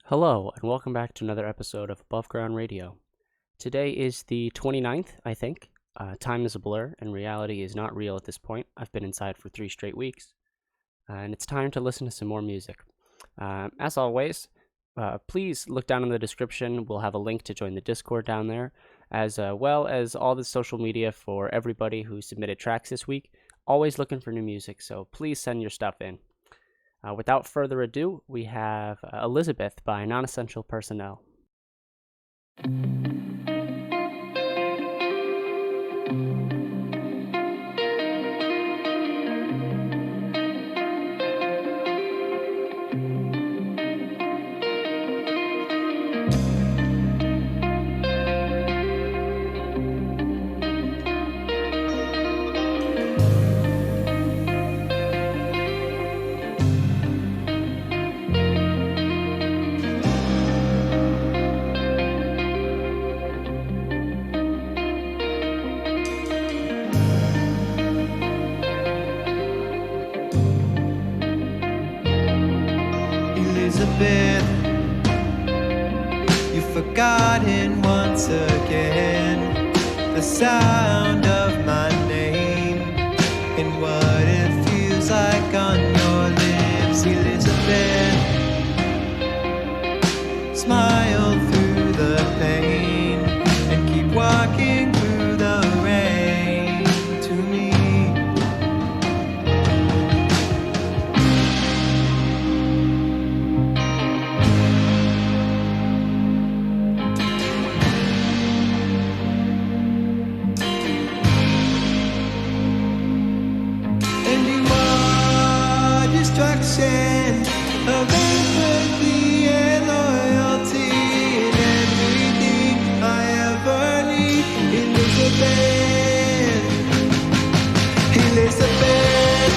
Hello, and welcome back to another episode of Above Ground Radio. Today is the 29th, I think. Time is a blur, and reality is not real at this point. I've been inside for 3 straight weeks, and it's time to listen to some more music. As always, please look down in the description. We'll have a link to join the Discord down there, as well as all the social media for everybody who submitted tracks this week. Always looking for new music, so please send your stuff in. Without further ado, we have Elizabeth by Non-Essential Personnel. Elizabeth, you've forgotten once again the sound of my name and what it feels like on your lips. Elizabeth, smile through the pain and keep walking through the rain to me. And you are distraction of empathy and loyalty and everything I ever need. Elizabeth, Elizabeth,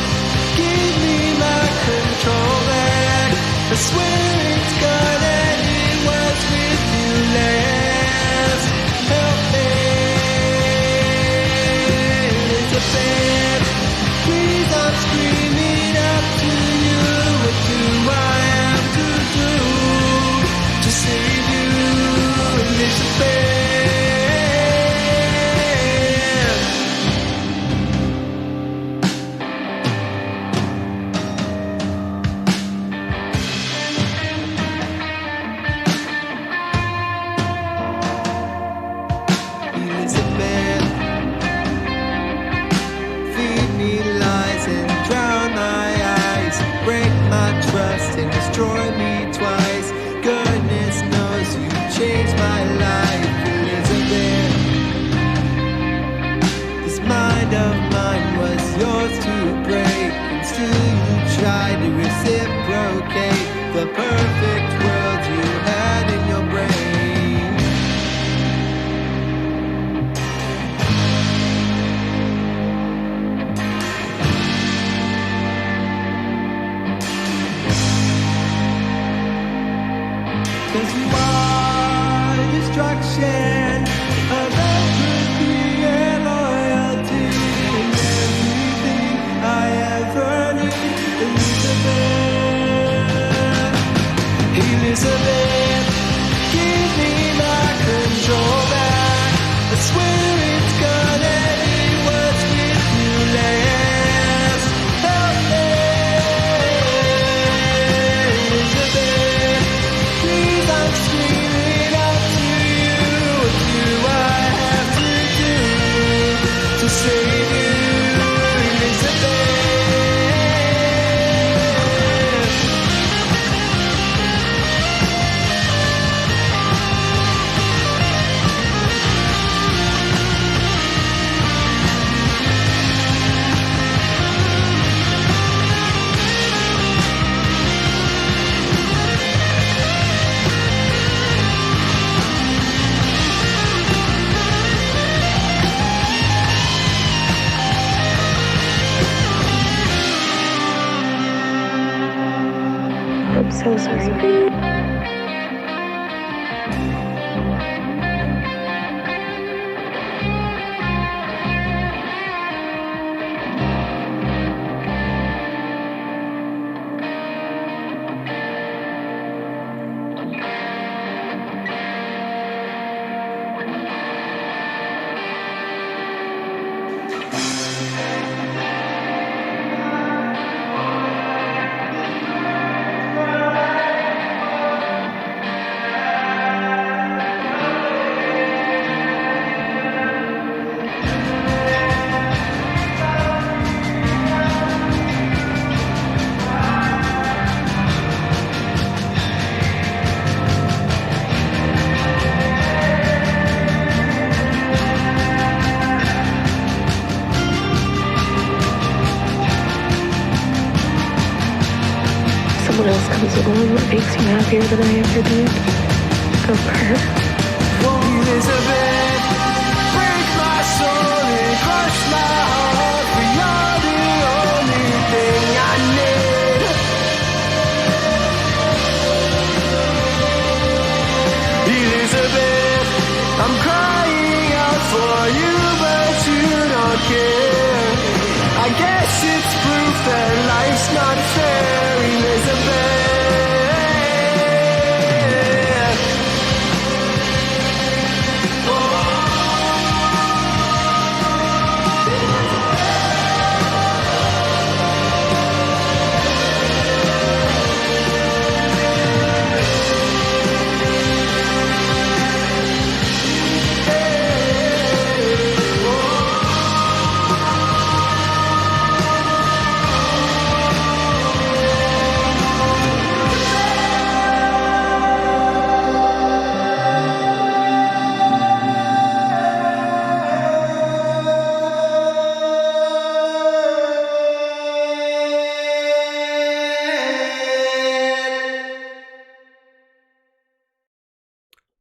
give me my control back. I swear it's gone and it was with you last. Help me, Elizabeth. Please, I'm screaming up to you. What do I have to do to save you, Elizabeth? Elizabeth, feed me lies and drown my eyes, break my trust and destroy me twice. Goodness knows you changed my life, Elizabeth. This mind of mine was yours to break, and still you tried to reciprocate the perfect world you had in your brain. Cause you are destruction of empathy and loyalty and everything I ever need. Elizabeth, Elizabeth, give me my control back. I swear it's gone and it was with you last. Help me, Elizabeth. Please, I'm screaming out to you. What do I have to do to save you, Elizabeth? I'm so sorry. is the one that makes you happier than I ever did. Go for her. Elizabeth, break my soul and crush my heart, for you're the only thing I need. Elizabeth, I'm crying out for you, but you don't care. I guess it's proof that life's not fair, Elizabeth.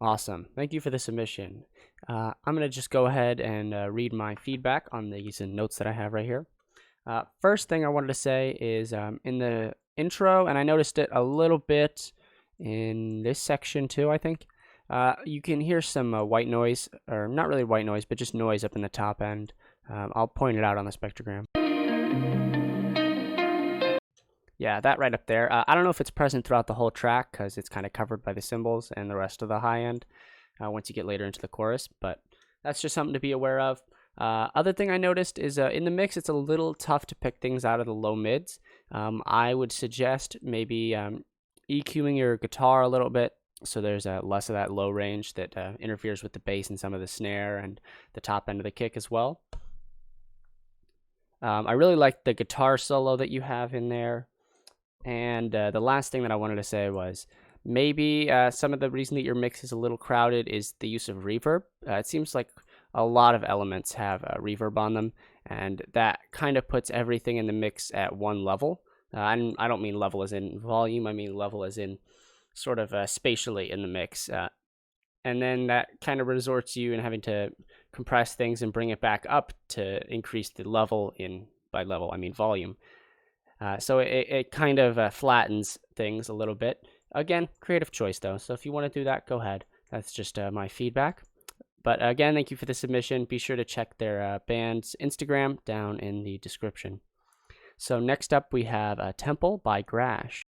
Awesome. Thank you for the submission. I'm going to just go ahead and read my feedback on these notes that I have right here. First thing I wanted to say is in the intro, and I noticed it a little bit in this section too, I think, you can hear some white noise, or not really white noise, but just noise up in the top end. I'll point it out on the spectrogram. Yeah, that right up there. I don't know if it's present throughout the whole track because it's kind of covered by the cymbals and the rest of the high end once you get later into the chorus, but that's just something to be aware of. Other thing I noticed is in the mix, it's a little tough to pick things out of the low mids. I would suggest maybe EQing your guitar a little bit so there's less of that low range that interferes with the bass and some of the snare and the top end of the kick as well. I really like the guitar solo that you have in there. And the last thing that I wanted to say was maybe some of the reason that your mix is a little crowded is the use of reverb. It seems like a lot of elements have reverb on them, and that kind of puts everything in the mix at one level. I don't mean level as in volume, I mean level as in sort of spatially in the mix. And then that kind of resorts you in having to compress things and bring it back up to increase the level by level, I mean volume. So it kind of flattens things a little bit. Again, creative choice though. So if you want to do that, go ahead. That's just my feedback. But again, thank you for the submission. Be sure to check their band's Instagram down in the description. So next up we have Temple by Grash.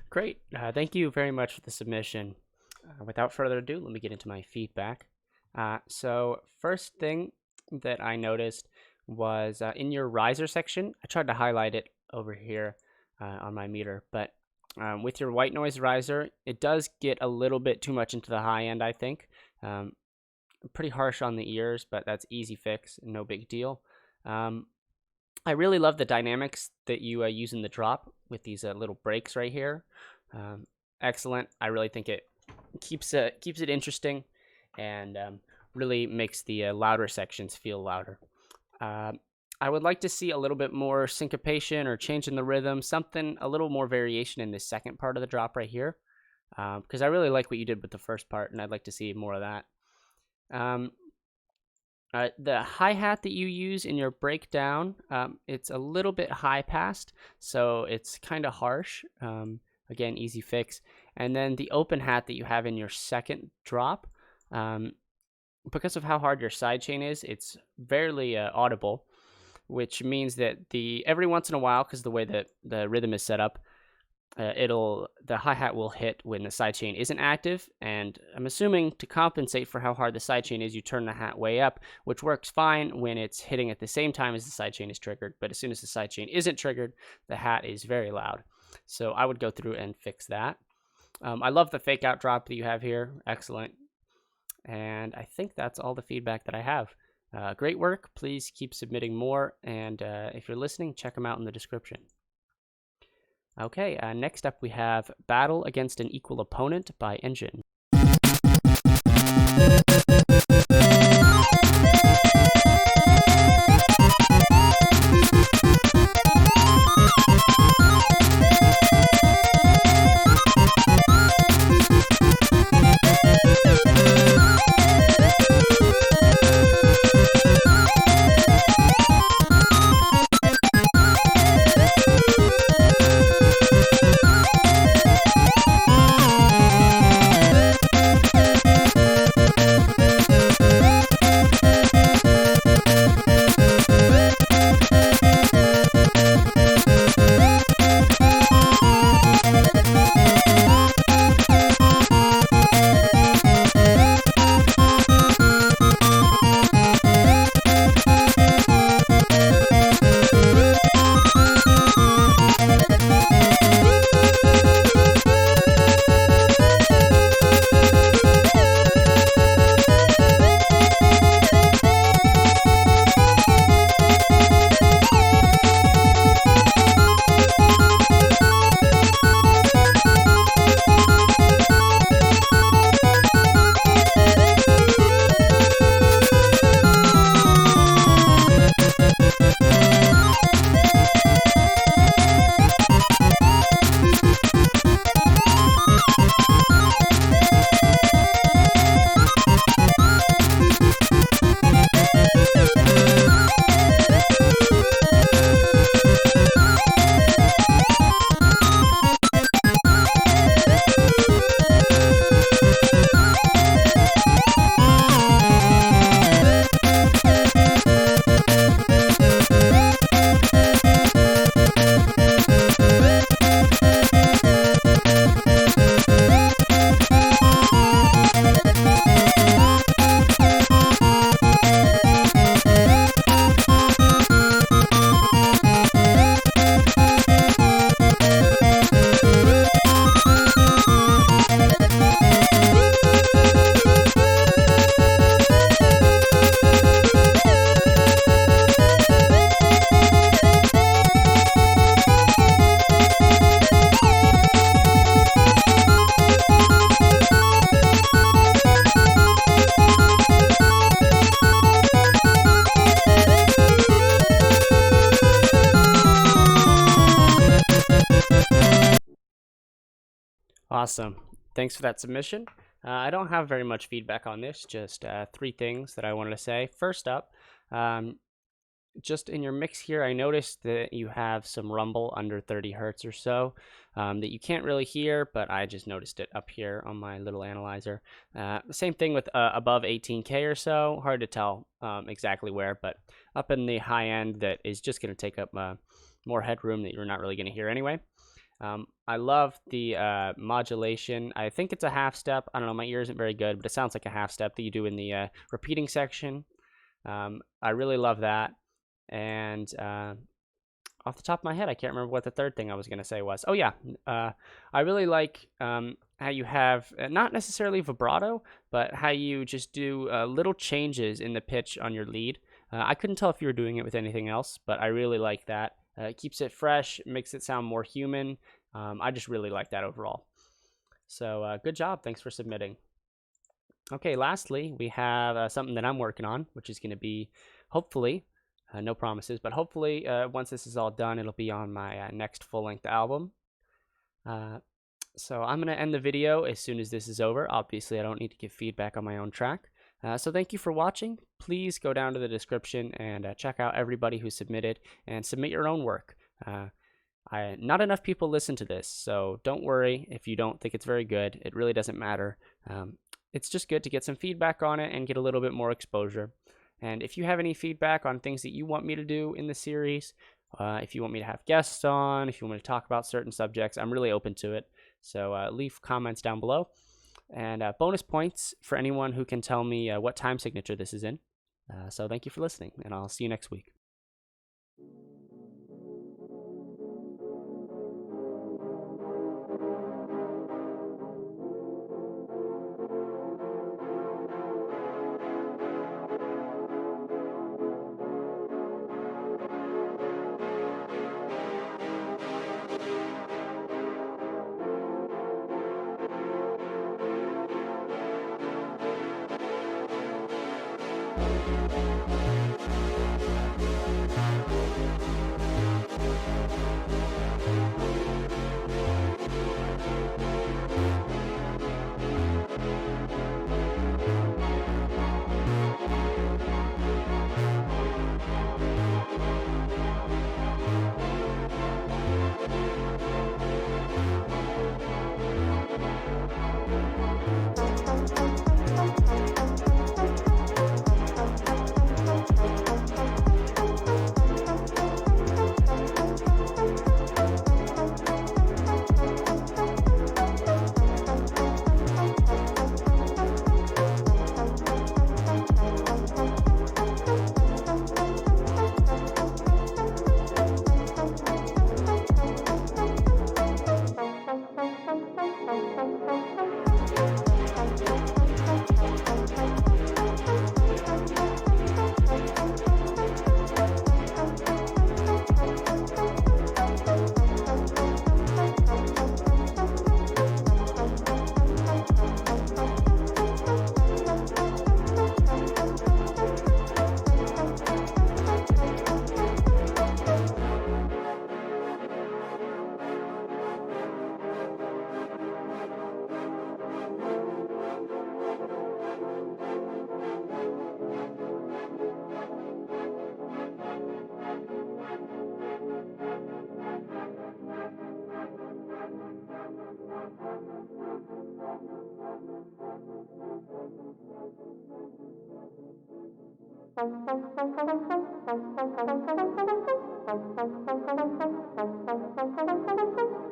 Great. Thank you very much for the submission. Without further ado, let me get into my feedback. So first thing that I noticed was in your riser section. I tried to highlight it over here on my meter, but with your white noise riser, it does get a little bit too much into the high end, I think. Pretty harsh on the ears, but that's easy fix, no big deal. I really love the dynamics that you use in the drop with these little breaks right here. Excellent. I really think it keeps it interesting and really makes the louder sections feel louder. I would like to see a little bit more syncopation or change in the rhythm, a little more variation in the second part of the drop right here, because I really like what you did with the first part, and I'd like to see more of that. The hi-hat that you use in your breakdown, it's a little bit high passed, so it's kind of harsh. Again, easy fix. And then the open hat that you have in your second drop, because of how hard your sidechain is, it's barely audible, which means that every once in a while, because the way that the rhythm is set up, the hi-hat will hit when the sidechain isn't active, and I'm assuming to compensate for how hard the sidechain is, you turn the hat way up, which works fine when it's hitting at the same time as the sidechain is triggered, but as soon as the sidechain isn't triggered, the hat is very loud. So I would go through and fix that. I love the fake out drop that you have here. Excellent. And I think that's all the feedback that I have. Great work. Please keep submitting more, and if you're listening, check them out in the description. Okay, next up we have Battle Against an Equal Opponent by Engine. Awesome. Thanks for that submission. I don't have very much feedback on this, just 3 things that I wanted to say. First up, just in your mix here, I noticed that you have some rumble under 30 hertz or so that you can't really hear, but I just noticed it up here on my little analyzer. Same thing with above 18K or so. Hard to tell exactly where, but up in the high end, that is just going to take up more headroom that you're not really going to hear anyway. I love the modulation. I think it's a half step. I don't know, my ear isn't very good, but it sounds like a half step that you do in the repeating section. I really love that. And off the top of my head, I can't remember what the third thing I was going to say was. Oh, yeah. I really like how you have not necessarily vibrato, but how you just do little changes in the pitch on your lead. I couldn't tell if you were doing it with anything else, but I really like that. It keeps it fresh, makes it sound more human. I just really like that overall. So good job. Thanks for submitting. Okay, lastly, we have something that I'm working on, which is going to be, hopefully, no promises, but hopefully once this is all done, it'll be on my next full-length album. So I'm going to end the video as soon as this is over. Obviously, I don't need to give feedback on my own track. So thank you for watching. Please go down to the description and check out everybody who submitted and submit your own work. Not enough people listen to this, so don't worry if you don't think it's very good. It really doesn't matter. It's just good to get some feedback on it and get a little bit more exposure. And if you have any feedback on things that you want me to do in the series, if you want me to have guests on, if you want me to talk about certain subjects, I'm really open to it. So leave comments down below. And bonus points for anyone who can tell me what time signature this is in. So thank you for listening, and I'll see you next week. Thank you.